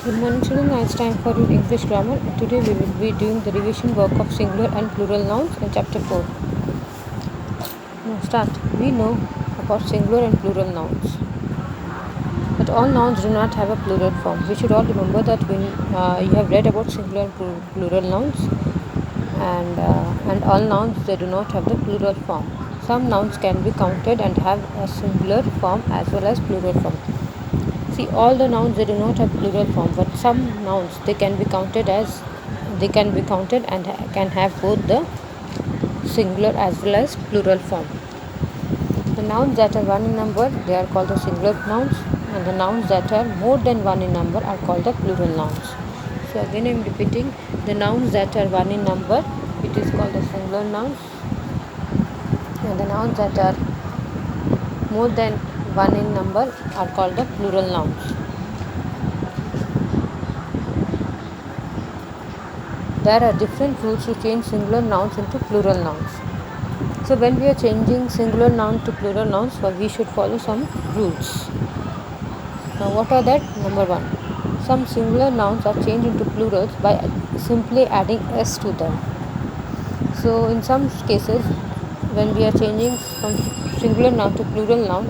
Good morning children, now it's time for your English grammar. Today we will be doing the revision work of singular and plural nouns in chapter 4. Now start. We know about singular and plural nouns. But all nouns do not have a plural form. We should all remember that when you have read about singular and plural nouns, and all nouns they do not have the plural form. Some nouns can be counted and have a singular form as well as plural form. See, all the nouns they do not have plural form, but some nouns they can be counted and can have both the singular as well as plural form. The nouns that are one in number they are called the singular nouns, and the nouns that are more than one in number are called the plural nouns. So again I am repeating, the nouns that are one in number it is called the singular nouns, and the nouns that are more than one in number are called the plural nouns. There are different rules to change singular nouns into plural nouns. So when we are changing singular noun to plural nouns, we should follow some rules. Now what are that? Number 1. Some singular nouns are changed into plurals by simply adding s to them. So in some cases, when we are changing from singular noun to plural noun,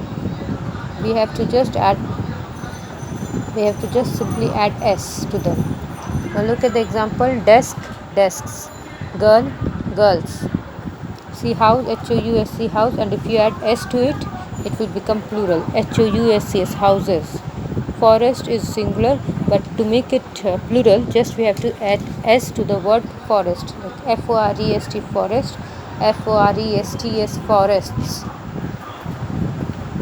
we have to just simply add s to them. Now look at the example: desk, desks, girl, girls. See house, house, house, and if you add s to it, it will become plural. Houses, houses. Forest is singular, but to make it plural, just we have to add s to the word forest, like forest, forest, forest, forests.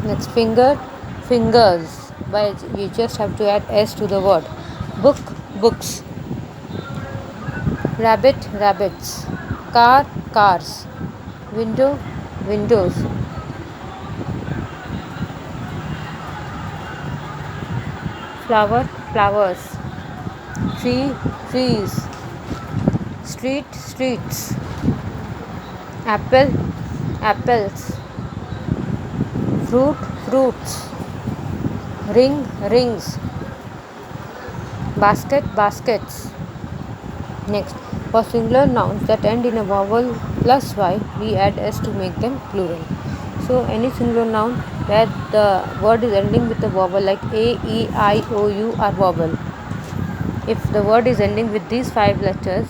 Next, finger, fingers. But you just have to add s to the word. Book, books. Rabbit, rabbits. Car, cars. Window, windows. Flower, flowers. Tree, trees. Street, streets. Apple, apples. Fruit, fruits. Ring, rings. Basket, baskets. Next, for singular nouns that end in a vowel plus y, we add s to make them plural. So any singular noun where the word is ending with a vowel like a, e, I, o, u are vowel. If the word is ending with these 5 letters,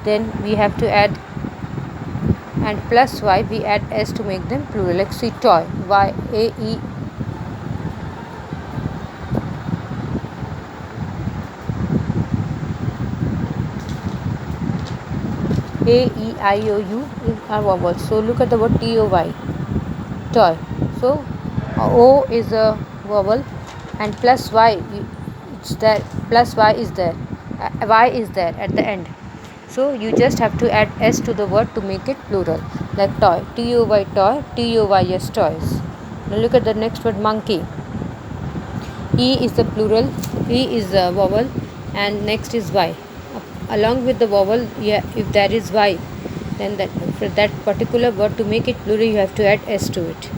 then we have to add, and plus y we add s to make them plural. Like see toy, y, a, e, A, E, I, O, U are vowels. So look at the word T-O-Y, toy. So O is a vowel, and plus Y, it's there. Plus Y is there. Y is there at the end. So you just have to add S to the word to make it plural. Like toy, T-O-Y, toy, T-O-Y-S, toys. Now look at the next word, monkey. E is the plural. E is a vowel, and next is Y. Along with the vowel, if there is y, then for that particular word to make it plural you have to add s to it.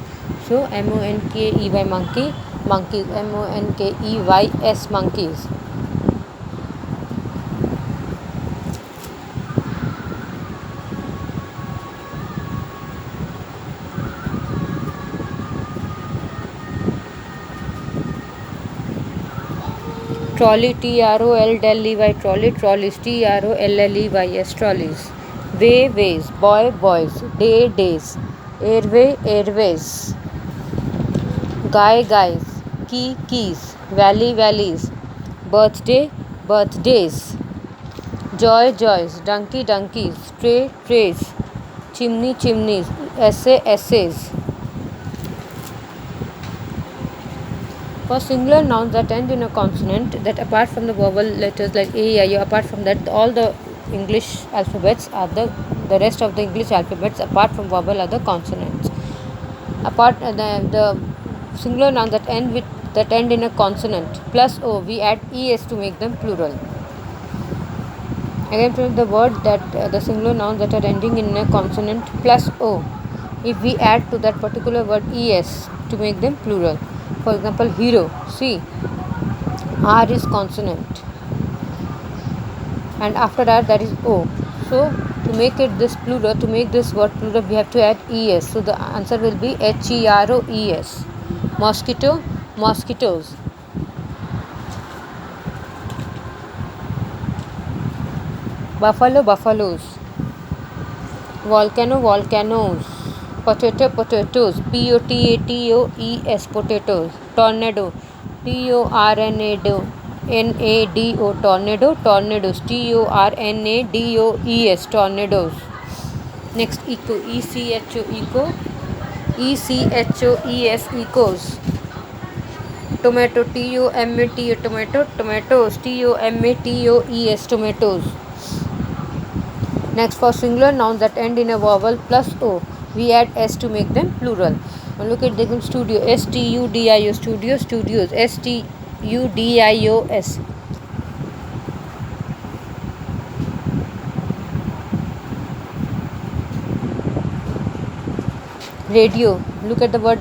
So monkey, monkey, monkeys, monkeys, monkeys. Trolley, trolley, trolley, trolleys, trolleys, trolleys. Way, ways, boy, boys, day, days, airway, airways, guy, guys, key, keys, valley, valleys, birthday, birthdays, joy, joys, donkey, donkeys, tray, trays, chimney, chimneys, essay, essays. For singular nouns that end in a consonant, that apart from the vowel letters like A, I, O, apart from that, all the English alphabets are the rest of the English alphabets apart from vowel are the consonants. Apart the singular nouns that end in a consonant plus O, we add es to make them plural. Again, the word that the singular nouns that are ending in a consonant plus O, if we add to that particular word es to make them plural. For example, hero, see, R is consonant, and after that is O. So to make it this plural, to make this word plural, we have to add es. So the answer will be HEROES. Mosquito, mosquitoes. Buffalo, buffaloes. Volcano, volcanoes. Potato, potatoes. POTATOES, potatoes. Tornado, TORNADO, tornado, tornadoes. TORNADOES, tornadoes. Next, echo, ECHO, echo. ECHOES, echoes. Tomato, TOMATO, tomato, tomatoes. TOMATOES, tomatoes. Next, for singular nouns that end in a vowel plus O, we add S to make them plural. Now look at the studio, STUDIO, studio, studios, STUDIOS. Radio, look at the word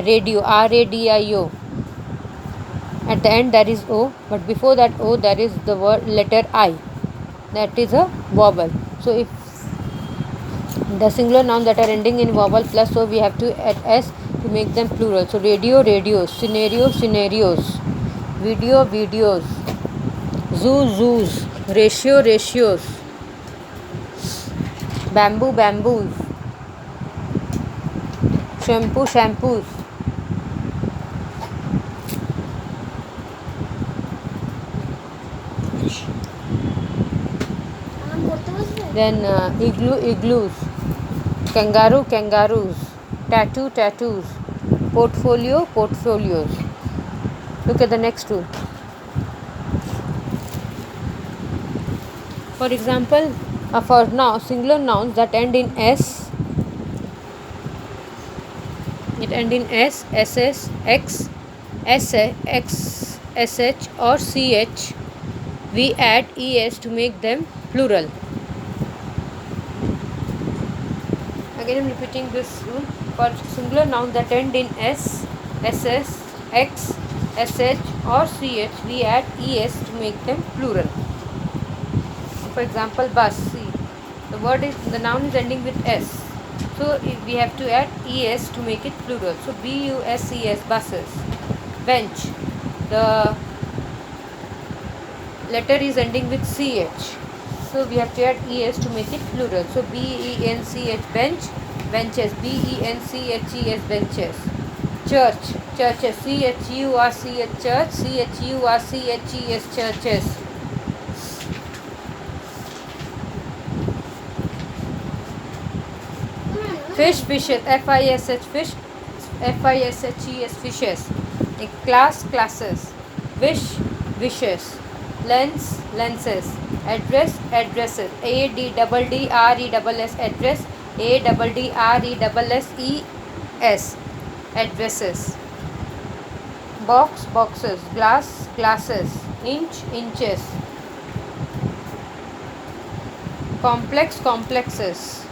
radio, RADIO. At the end there is O, but before that O there is the word letter I. That is a vowel. So if the singular nouns that are ending in vowel plus O, we have to add S to make them plural. So radio, radios. Scenario, scenarios. Video, videos. Zoo, zoos. Ratio, ratios. Bamboo, bamboos. Shampoo, shampoos. Then igloo, igloos. Kangaroo, kangaroos. Tattoo, tattoos. Portfolio, portfolios. Look at the next one. For example, for now singular nouns that end in S, it end in S, SS, X, SX, SH or CH, we add ES to make them plural. Again I am repeating this rule. For singular nouns that end in S, SS, X, SH or CH, we add ES to make them plural. For example, bus. See, the noun is ending with S, so we have to add ES to make it plural. So BUSES, buses. Bench, the letter is ending with CH, so we have to add ES to make it plural. So BENCH, bench, benches. BENCHES, benches. Church, churches. CHURCH, church. CHURCHES, churches. Fish, fishes. FISH, fish. FISHES, fishes. Class, classes. Wish, wishes. Lens, lenses. Address, addresses. ADDRESS, address. ADDRESSES, addresses. Box, boxes. Glass, glasses. Inch, inches. Complex, complexes.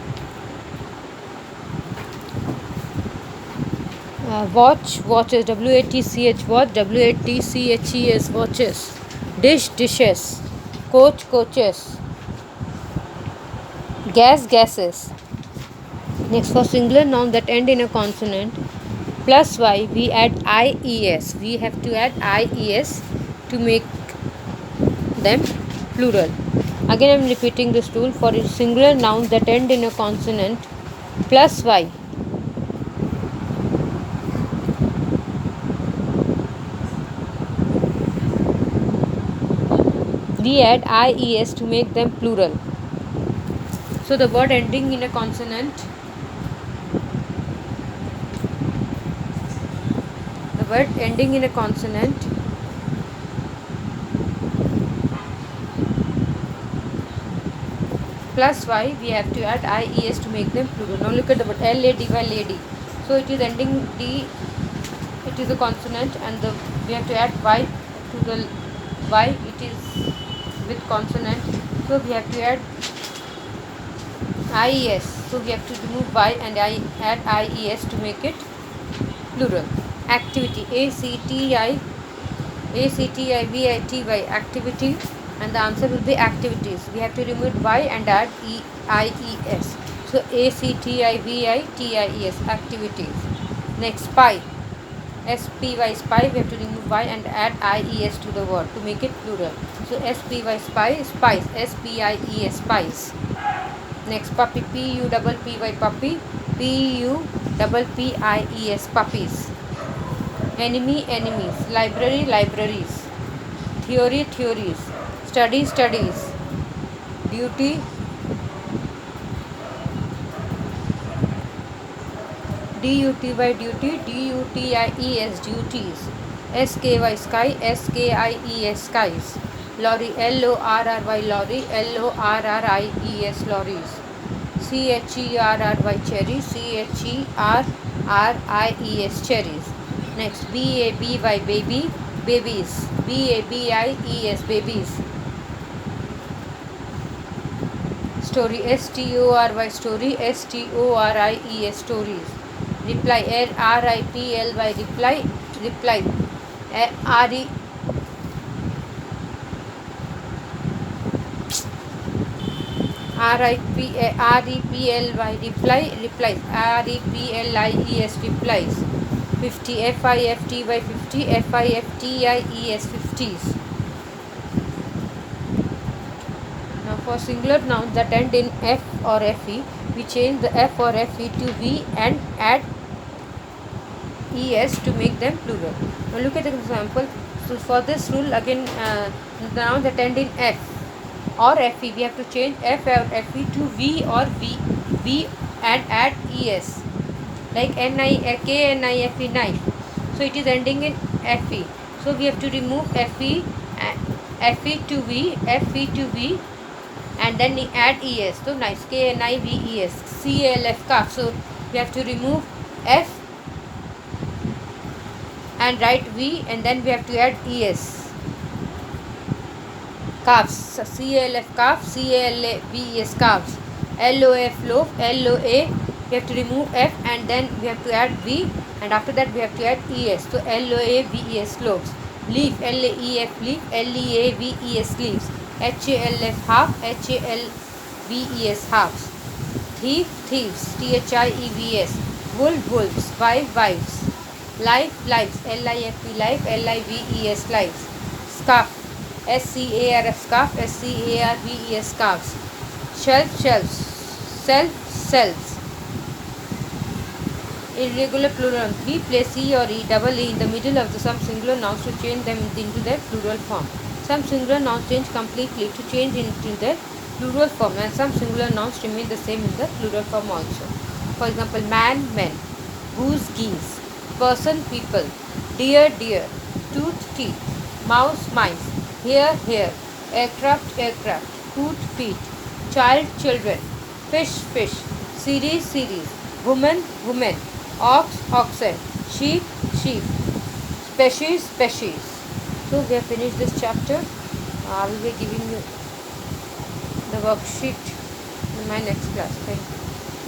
Watch, watches. WATCH, watch. WATCHES, watches. Dish, dishes. Coach, coaches. Gas, gases. Next, for singular nouns that end in a consonant plus Y, we add IES. We have to add IES to make them plural. Again I am repeating this rule. For singular nouns that end in a consonant plus Y, we add IES to make them plural. So the word ending in a consonant, plus Y, we have to add IES to make them plural. Now look at the word LADY, lady. So it is ending D, it is a consonant, and we have to add Y to the Y, it is with consonant, so we have to add IES. So we have to remove Y and add IES to make it plural. Activity, ACTIVITY, activity, activity, and the answer will be activities. We have to remove y and add eies. So activities, activities. Next, spy, spy, spy. We have to remove y and add ies to the word to make it plural. So spy, spy, spies, spies, spies. Next, puppy, puppy, puppy, puppies, puppies. Enemy, enemies. Library, libraries. Theory, theories. Study, studies. Duty, duty, duties, duties. Sky, sky, skies, skies. Lorry, lorry, lorry, lorries, lorries. Cherry, cherries, cherries. Next, baby, babies. Babies. Story, story, stories. Reply, reply, reply. Re reply, replies. Replies, replies. 50, 50, 50s. Now for singular nouns that end in f or fe, we change the f or fe to v and add es to make them plural. Now look at the example. So for this rule again, the nouns that end in f or fe, we have to change f or fe to v or v and add es. Like knife, knife. So it is ending in fe. So we have to remove fe to v and then add es. So nice, knives, calf. So we have to remove f and write v and then we have to add es. Calves, calf, calves. Loaf, loaf, loa. We have to remove f and then we have to add v and after that we have to add es. So loaves, loaves. Leaf, leaf, leaf, leaves, leaves. Half, halves, halves. Thief, thieves, thieves. Wolf, wolves. Wife, wives. Life, lives, life, lives, lives. Scarf, scarf, scarves. Shelf, shelves. Self, selves. Irregular plural. We place e or double e in the middle of some singular nouns to change them into their plural form. Some singular nouns change completely to change into their plural form and some singular nouns remain the same in the plural form also. For example, man, men. Goose, geese. Person, people. Deer, deer. Tooth, teeth. Mouse, mice. Hair, hair. Aircraft, aircraft. Foot, feet. Child, children. Fish, fish. Series, series. Woman, women. Ox, oxen. Sheep, sheep. Species, species. So we have finished this chapter. I will be giving you the worksheet in my next class. Thank you.